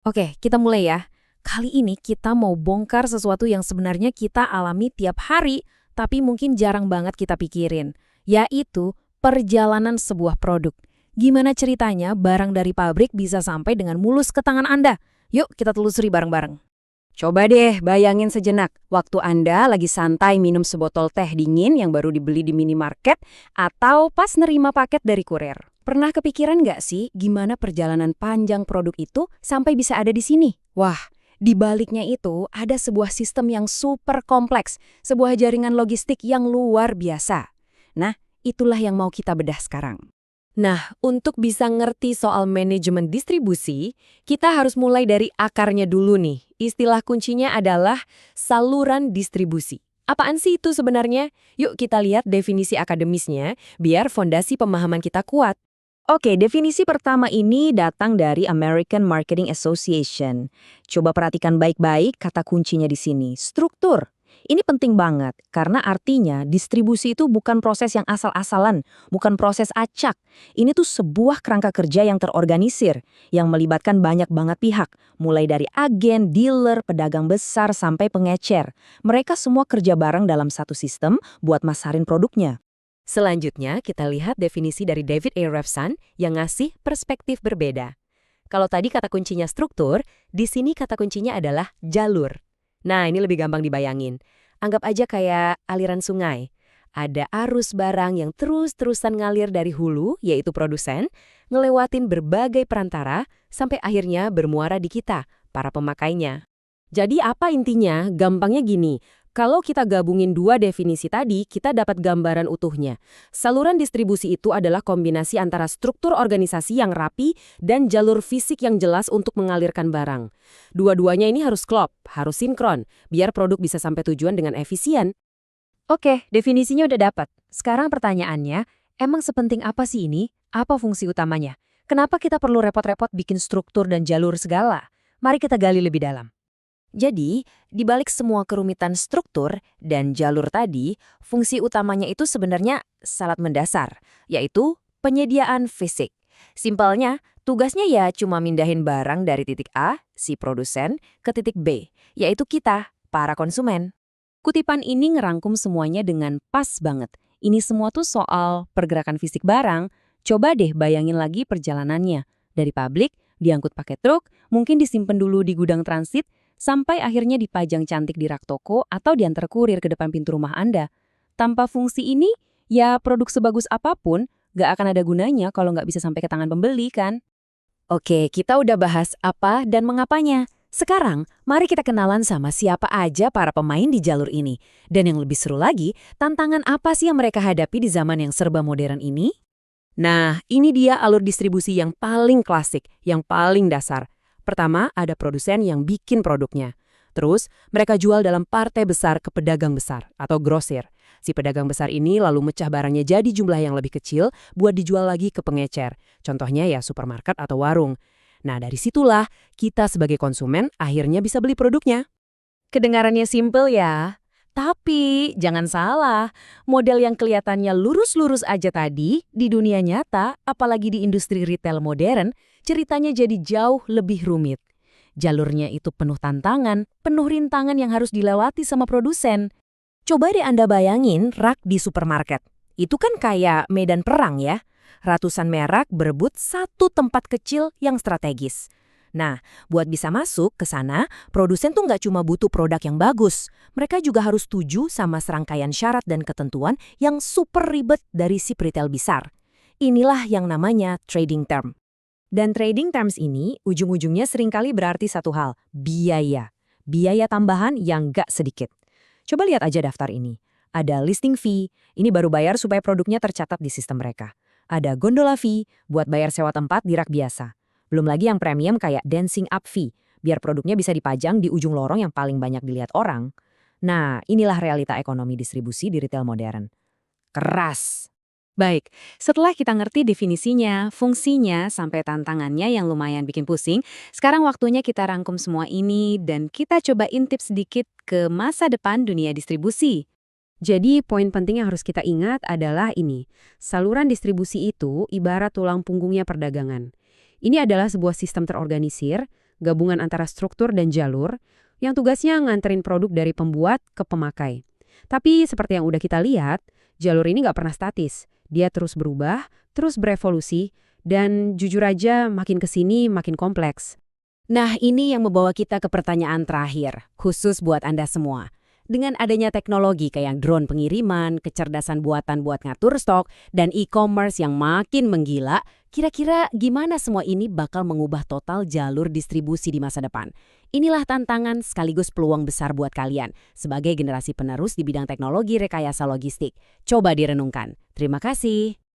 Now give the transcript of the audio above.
Oke, kita mulai ya. Kali ini kita mau bongkar sesuatu yang sebenarnya kita alami tiap hari, tapi mungkin jarang banget kita pikirin, yaitu perjalanan sebuah produk. Gimana ceritanya barang dari pabrik bisa sampai dengan mulus ke tangan Anda? Yuk kita telusuri bareng-bareng. Coba deh bayangin sejenak, waktu Anda lagi santai minum sebotol teh dingin yang baru dibeli di minimarket atau pas nerima paket dari kurir. Pernah kepikiran nggak sih gimana perjalanan panjang produk itu sampai bisa ada di sini? Wah, di baliknya itu ada sebuah sistem yang super kompleks, sebuah jaringan logistik yang luar biasa. Nah, itulah yang mau kita bedah sekarang. Nah, untuk bisa ngerti soal manajemen distribusi, kita harus mulai dari akarnya dulu nih. Istilah kuncinya adalah saluran distribusi. Apaan sih itu sebenarnya? Yuk kita lihat definisi akademisnya, biar fondasi pemahaman kita kuat. Oke, definisi pertama ini datang dari American Marketing Association. Coba perhatikan baik-baik kata kuncinya di sini, struktur. Ini penting banget, karena artinya distribusi itu bukan proses yang asal-asalan, bukan proses acak. Ini tuh sebuah kerangka kerja yang terorganisir, yang melibatkan banyak banget pihak, mulai dari agen, dealer, pedagang besar, sampai pengecer. Mereka semua kerja bareng dalam satu sistem buat masarin produknya. Selanjutnya, kita lihat definisi dari David A. Revson yang ngasih perspektif berbeda. Kalau tadi kata kuncinya struktur, di sini kata kuncinya adalah jalur. Nah, ini lebih gampang dibayangin. Anggap aja kayak aliran sungai. Ada arus barang yang terus-terusan ngalir dari hulu, yaitu produsen, ngelewatin berbagai perantara, sampai akhirnya bermuara di kita, para pemakainya. Jadi apa intinya? Gampangnya gini, kalau kita gabungin dua definisi tadi, kita dapat gambaran utuhnya. Saluran distribusi itu adalah kombinasi antara struktur organisasi yang rapi dan jalur fisik yang jelas untuk mengalirkan barang. Dua-duanya ini harus klop, harus sinkron, biar produk bisa sampai tujuan dengan efisien. Oke, definisinya udah dapat. Sekarang pertanyaannya, emang sepenting apa sih ini? Apa fungsi utamanya? Kenapa kita perlu repot-repot bikin struktur dan jalur segala? Mari kita gali lebih dalam. Jadi, di balik semua kerumitan struktur dan jalur tadi, fungsi utamanya itu sebenarnya sangat mendasar, yaitu penyediaan fisik. Simpelnya, tugasnya ya cuma mindahin barang dari titik A, si produsen, ke titik B, yaitu kita, para konsumen. Kutipan ini ngerangkum semuanya dengan pas banget. Ini semua tuh soal pergerakan fisik barang. Coba deh bayangin lagi perjalanannya. Dari pabrik, diangkut pakai truk, mungkin disimpan dulu di gudang transit, sampai akhirnya dipajang cantik di rak toko atau diantar kurir ke depan pintu rumah Anda. Tanpa fungsi ini, ya produk sebagus apapun, nggak akan ada gunanya kalau nggak bisa sampai ke tangan pembeli kan? Oke, kita udah bahas apa dan mengapanya. Sekarang, mari kita kenalan sama siapa aja para pemain di jalur ini. Dan yang lebih seru lagi, tantangan apa sih yang mereka hadapi di zaman yang serba modern ini? Nah, ini dia alur distribusi yang paling klasik, yang paling dasar. Pertama, ada produsen yang bikin produknya. Terus, mereka jual dalam partai besar ke pedagang besar atau grosir. Si pedagang besar ini lalu mecah barangnya jadi jumlah yang lebih kecil buat dijual lagi ke pengecer. Contohnya ya supermarket atau warung. Nah, dari situlah kita sebagai konsumen akhirnya bisa beli produknya. Kedengarannya simple ya. Tapi jangan salah, model yang kelihatannya lurus-lurus aja tadi di dunia nyata, apalagi di industri retail modern, ceritanya jadi jauh lebih rumit. Jalurnya itu penuh tantangan, penuh rintangan yang harus dilewati sama produsen. Coba deh Anda bayangin rak di supermarket. Itu kan kayak medan perang ya. Ratusan merek berebut satu tempat kecil yang strategis. Nah, buat bisa masuk ke sana, produsen tuh nggak cuma butuh produk yang bagus. Mereka juga harus setuju sama serangkaian syarat dan ketentuan yang super ribet dari si retail besar. Inilah yang namanya trading term. Dan trading terms ini ujung-ujungnya seringkali berarti satu hal, biaya. Biaya tambahan yang nggak sedikit. Coba lihat aja daftar ini. Ada listing fee, ini baru bayar supaya produknya tercatat di sistem mereka. Ada gondola fee, buat bayar sewa tempat di rak biasa. Belum lagi yang premium kayak dancing up fee, biar produknya bisa dipajang di ujung lorong yang paling banyak dilihat orang. Nah, inilah realita ekonomi distribusi di retail modern. Keras. Baik, setelah kita ngerti definisinya, fungsinya, sampai tantangannya yang lumayan bikin pusing, sekarang waktunya kita rangkum semua ini dan kita coba intip sedikit ke masa depan dunia distribusi. Jadi, poin penting yang harus kita ingat adalah ini. Saluran distribusi itu ibarat tulang punggungnya perdagangan. Ini adalah sebuah sistem terorganisir, gabungan antara struktur dan jalur, yang tugasnya nganterin produk dari pembuat ke pemakai. Tapi seperti yang udah kita lihat, jalur ini nggak pernah statis. Dia terus berubah, terus berevolusi, dan jujur aja makin kesini makin kompleks. Nah, ini yang membawa kita ke pertanyaan terakhir, khusus buat Anda semua. Dengan adanya teknologi kayak drone pengiriman, kecerdasan buatan buat ngatur stok, dan e-commerce yang makin menggila, kira-kira gimana semua ini bakal mengubah total jalur distribusi di masa depan? Inilah tantangan sekaligus peluang besar buat kalian sebagai generasi penerus di bidang teknologi rekayasa logistik. Coba direnungkan. Terima kasih.